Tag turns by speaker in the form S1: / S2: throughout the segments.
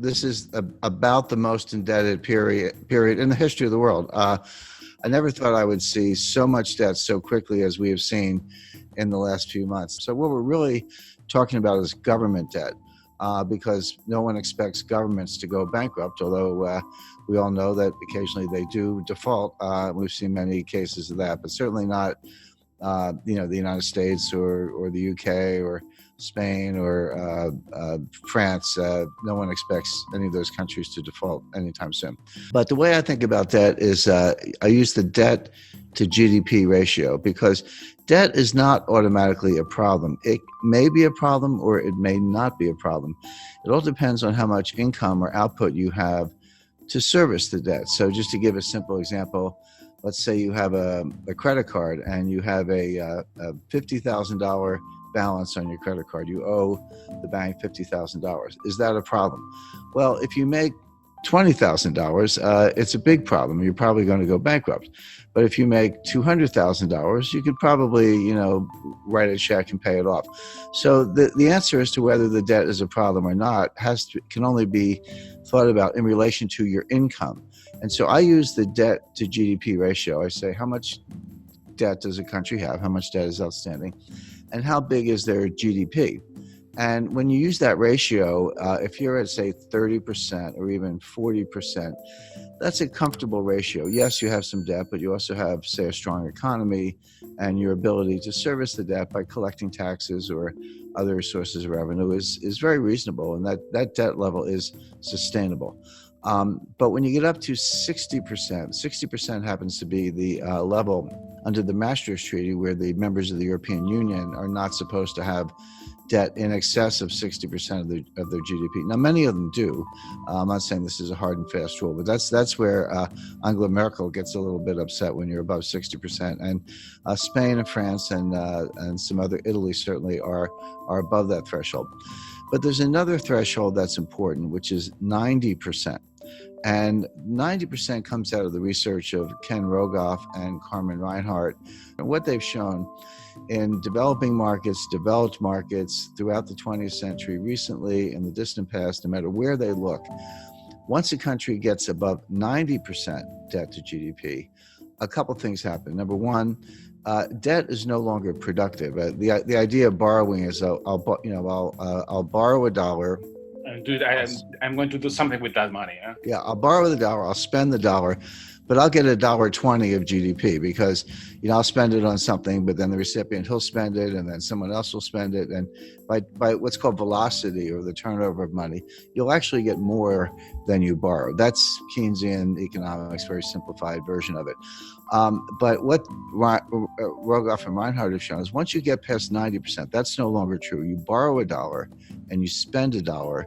S1: this is about the most indebted period in the history of the world. I never thought I would see so much debt so quickly as we have seen in the last few months. So what we're really talking about is government debt, because no one expects governments to go bankrupt, although we all know that occasionally they do default. We've seen many cases of that, but certainly not the United States or the UK or Spain or France. No one expects any of those countries to default anytime soon. But the way I think about debt is I use the debt to GDP ratio, because debt is not automatically a problem. It may be a problem or it may not be a problem. It all depends on how much income or output you have to service the debt. So just to give a simple example, let's say you have a credit card and you have a $50,000 balance on your credit card. You owe the bank $50,000. Is that a problem? Well, if you make $20,000, it's a big problem. You're probably going to go bankrupt. But if you make $200,000, you could probably, write a check and pay it off. So the answer as to whether the debt is a problem or not can only be thought about in relation to your income. And so I use the debt to GDP ratio. I say, how much debt does a country have? How much debt is outstanding? And how big is their GDP? And when you use that ratio, if you're at, say, 30% or even 40%, that's a comfortable ratio. Yes, you have some debt, but you also have, say, a strong economy and your ability to service the debt by collecting taxes or other sources of revenue is very reasonable, and that debt level is sustainable. But when you get up to 60% happens to be the level under the Maastricht Treaty, where the members of the European Union are not supposed to have debt in excess of 60% of their GDP. Now, many of them do. I'm not saying this is a hard and fast rule, but that's where Angela Merkel gets a little bit upset when you're above 60%. And Spain and France and some other, Italy certainly are above that threshold. But there's another threshold that's important, which is 90%. And 90% comes out of the research of Ken Rogoff and Carmen Reinhart. And what they've shown in developing markets, developed markets throughout the 20th century, recently, in the distant past, no matter where they look, once a country gets above 90% debt to GDP, a couple things happen. Number one, debt is no longer productive. The idea of borrowing is I'll borrow $1.
S2: I'm going to do something with that money. Huh?
S1: Yeah, I'll borrow the $1, I'll spend the $1, but I'll get $1.20 of GDP because, I'll spend it on something, but then the recipient, he'll spend it, and then someone else will spend it. And by what's called velocity, or the turnover of money, you'll actually get more than you borrow. That's Keynesian economics, very simplified version of it. But what Rogoff and Reinhart have shown is once you get past 90%, that's no longer true. You borrow $1 and you spend $1,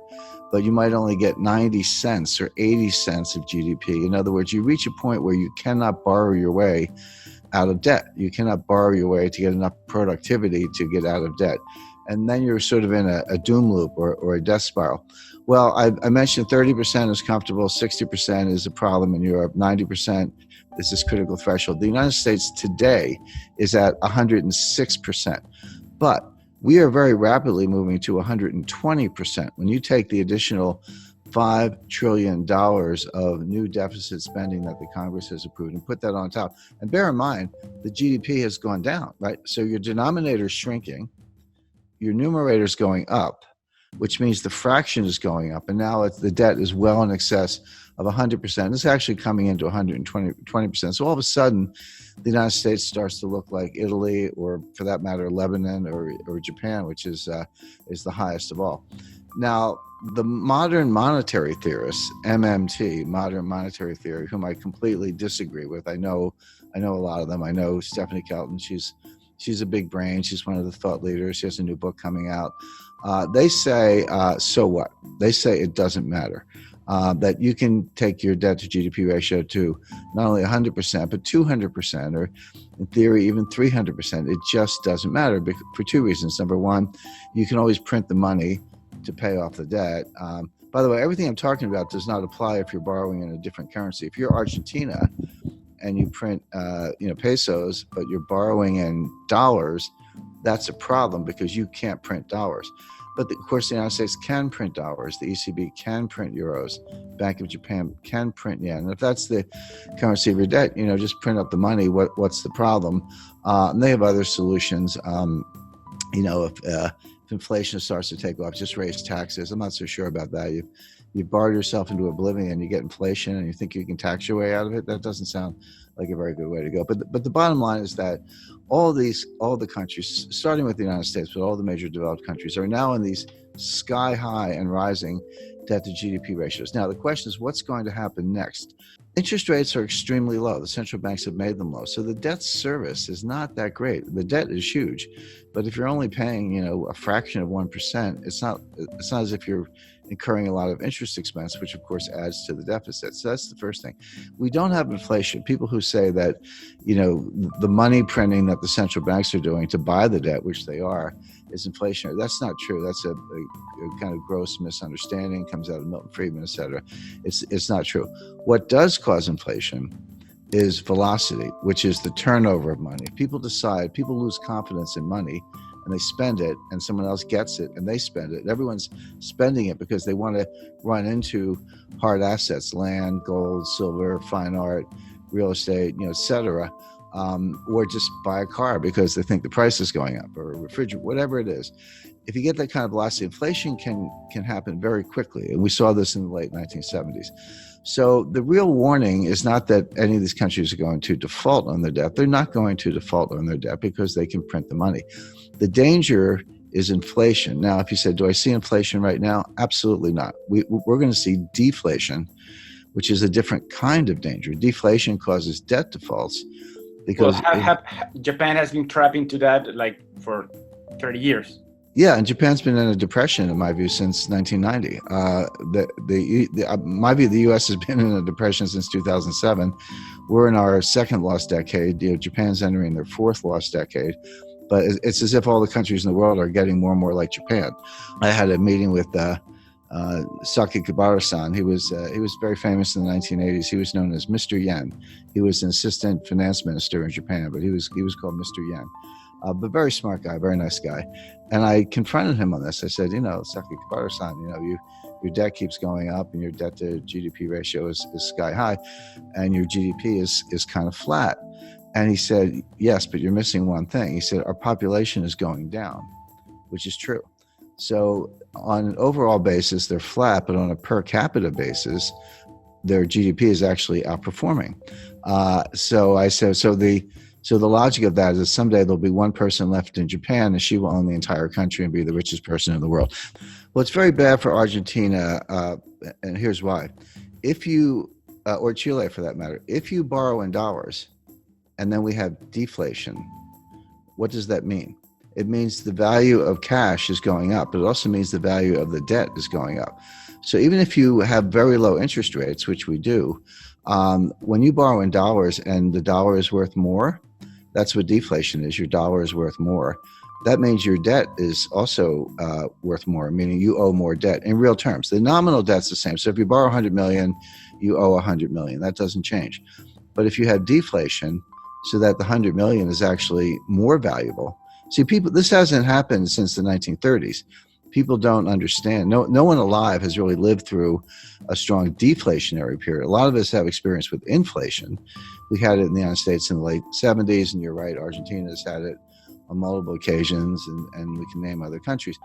S1: but you might only get 90 cents or 80 cents of GDP. In other words, you reach a point where you cannot borrow your way out of debt. You cannot borrow your way to get enough productivity to get out of debt. And then you're sort of in a doom loop or a death spiral. Well, I mentioned 30% is comfortable, 60% is a problem in Europe, 90% is this critical threshold. The United States today is at 106%. But we are very rapidly moving to 120%. When you take the additional $5 trillion of new deficit spending that the Congress has approved and put that on top, and bear in mind, the GDP has gone down, right? So your denominator is shrinking, your numerator is going up, which means the fraction is going up, and now the debt is well in excess of 100%. It's actually coming into 120%. So all of a sudden, the United States starts to look like Italy, or for that matter, Lebanon or Japan, which is the highest of all. Now, the modern monetary theorists, MMT, modern monetary theory, whom I completely disagree with. I know a lot of them. I know Stephanie Kelton. She's a big brain. She's one of the thought leaders. She has a new book coming out. They say, so what? They say it doesn't matter. That you can take your debt to GDP ratio to not only 100%, but 200%, or in theory, even 300%. It just doesn't matter for two reasons. Number one, you can always print the money to pay off the debt. By the way, everything I'm talking about does not apply if you're borrowing in a different currency. If you're Argentina and you print pesos, but you're borrowing in dollars, that's a problem because you can't print dollars. But of course, the United States can print dollars. The ECB can print euros. Bank of Japan can print yen. And if that's the currency of your debt, just print up the money. What's the problem? And they have other solutions. If inflation starts to take off, just raise taxes. I'm not so sure about that. You've borrowed yourself into oblivion. You get inflation, and you think you can tax your way out of it. That doesn't sound like a very good way to go. But the bottom line is that all the countries, starting with the United States, but all the major developed countries, are now in these sky high and rising debt to GDP ratios. Now the question is, what's going to happen next? Interest rates are extremely low. The central banks have made them low. So the debt service is not that great. The debt is huge, but if you're only paying, a fraction of 1%, it's not as if you're incurring a lot of interest expense, which of course adds to the deficit. So that's the first thing. We don't have inflation. People who say that, the money printing that the central banks are doing to buy the debt, which they are, is inflationary. That's not true. That's a kind of gross misunderstanding, comes out of Milton Friedman, et cetera. It's not true. What does cause inflation is velocity, which is the turnover of money. People lose confidence in money, and they spend it, and someone else gets it and they spend it. Everyone's spending it because they want to run into hard assets, land, gold, silver, fine art, real estate, et cetera, or just buy a car because they think the price is going up, or a refrigerator, whatever it is. If you get that kind of velocity, inflation can happen very quickly. And we saw this in the late 1970s. So the real warning is not that any of these countries are going to default on their debt. They're not going to default on their debt because they can print the money. The danger is inflation. Now, if you said, do I see inflation right now? Absolutely not. We're going to see deflation, which is a different kind of danger. Deflation causes debt defaults because
S2: Japan has been trapped into that for 30 years.
S1: Yeah, and Japan's been in a depression, in my view, since 1990. My view, the U.S. has been in a depression since 2007. We're in our second lost decade. Japan's entering their fourth lost decade. But it's as if all the countries in the world are getting more and more like Japan. I had a meeting with Saki Kibara-san. He was very famous in the 1980s. He was known as Mr. Yen. He was an assistant finance minister in Japan, but he was called Mr. Yen. But very smart guy, very nice guy. And I confronted him on this. I said, Saki Kibara-san, your debt keeps going up and your debt to GDP ratio is sky high and your GDP is kind of flat. And he said, yes, but you're missing one thing. He said, our population is going down, which is true. So on an overall basis, they're flat, but on a per capita basis, their GDP is actually outperforming. So I said, so the logic of that is that someday there'll be one person left in Japan and she will own the entire country and be the richest person in the world. Well, it's very bad for Argentina, and here's why. If you, or Chile for that matter, if you borrow in dollars and then we have deflation, what does that mean? It means the value of cash is going up, but it also means the value of the debt is going up. So even if you have very low interest rates, which we do, when you borrow in dollars and the dollar is worth more, that's what deflation is. Your dollar is worth more. That means your debt is also worth more, meaning you owe more debt in real terms. The nominal debt's the same. So if you borrow 100 million, you owe 100 million. That doesn't change. But if you have deflation, so that the 100 million is actually more valuable. See, this hasn't happened since the 1930s. People don't understand. No one alive has really lived through a strong deflationary period. A lot of us have experience with inflation. We had it in the United States in the late 70s, and you're right, Argentina's had it on multiple occasions, and we can name other countries.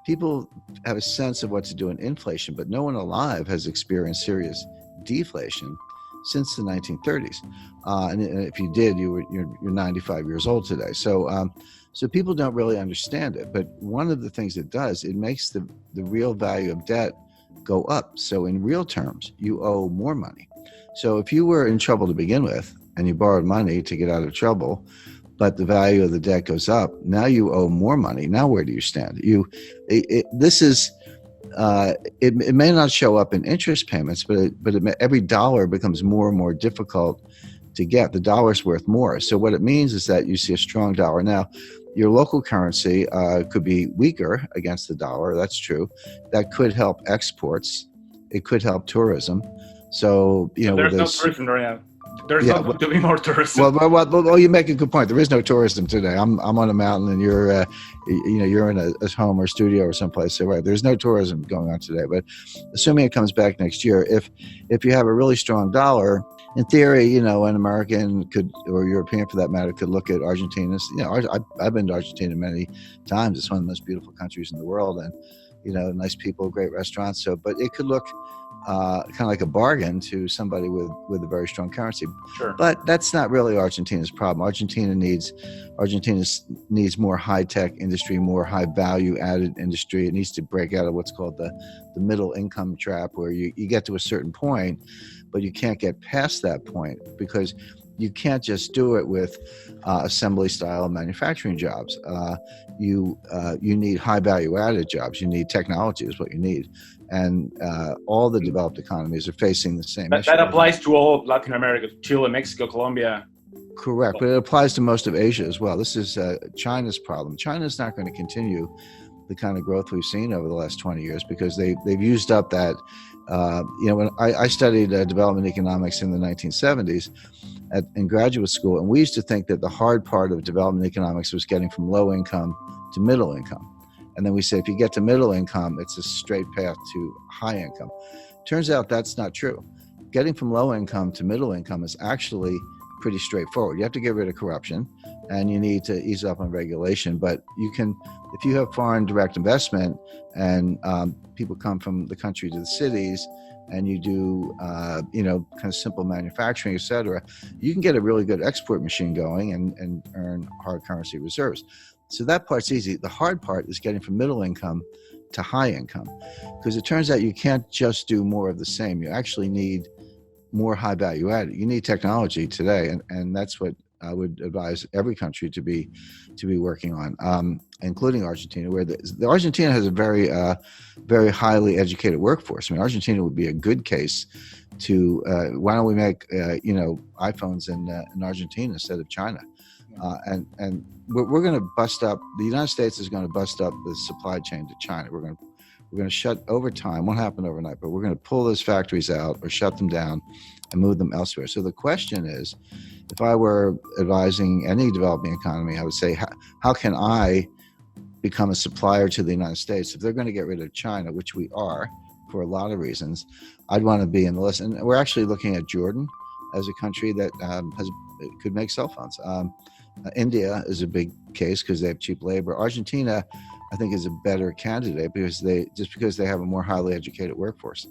S1: People have a sense of what to do in inflation, but no one alive has experienced serious deflation since the 1930s. And if you did, you're 95 years old today. So people don't really understand it. But one of the things it does, it makes the real value of debt go up. So in real terms, you owe more money. So if you were in trouble to begin with and you borrowed money to get out of trouble, but the value of the debt goes up, now you owe more money. Now where do you stand? It may not show up in interest payments, but every dollar becomes more and more difficult to get. The dollar's worth more. So what it means is that you see a strong dollar. Now, your local currency could be weaker against the dollar. That's true. That could help exports. It could help tourism. So,
S2: there's no tourism right now. There's
S1: Yeah,
S2: not going to be more tourism.
S1: well, you make a good point. There is no tourism today. I'm on a mountain, and you're in a home or studio or someplace. So right, there's no tourism going on today. But assuming it comes back next year, if you have a really strong dollar, in theory, an American could, or European for that matter, could look at Argentina. I've been to Argentina many times. It's one of the most beautiful countries in the world, and nice people, great restaurants. So, but it could look kind of like a bargain to somebody with a very strong currency.
S2: Sure.
S1: But that's not really Argentina's problem. Argentina needs more high-tech industry, more high-value-added industry. It needs to break out of what's called the middle income trap, where you get to a certain point, but you can't get past that point because you can't just do it with assembly style manufacturing jobs. You need high value added jobs. You need technology is what you need. And all the developed economies are facing the same issue.
S2: That applies to all of Latin America, Chile, Mexico, Colombia.
S1: Correct, but it applies to most of Asia as well. This is China's problem. China's not going to continue the kind of growth we've seen over the last 20 years because they've used up that. When I studied development economics in the 1970s in graduate school, and we used to think that the hard part of development economics was getting from low income to middle income. And then we say if you get to middle income, it's a straight path to high income. Turns out that's not true. Getting from low income to middle income is actually pretty straightforward. You have to get rid of corruption and you need to ease up on regulation. But you can, if you have foreign direct investment and people come from the country to the cities and you do, kind of simple manufacturing, et cetera, you can get a really good export machine going and earn hard currency reserves. So that part's easy. The hard part is getting from middle income to high income, because it turns out you can't just do more of the same. You actually need more high value added. You need technology today, and that's what I would advise every country to be working on, including Argentina, where the Argentina has a very very highly educated workforce. I mean, Argentina would be a good case to why don't we make iPhones in Argentina instead of China, and we're going to bust up. The United States is going to bust up the supply chain to China. We're going to shut over time. Won't happen overnight, but we're going to pull those factories out or shut them down and move them elsewhere. So the question is, if I were advising any developing economy, I would say, how can I become a supplier to the United States? If they're going to get rid of China, which we are for a lot of reasons, I'd want to be in the list. And we're actually looking at Jordan as a country that could make cell phones. India is a big case because they have cheap labor. Argentina, I think, is a better candidate because they have a more highly educated workforce.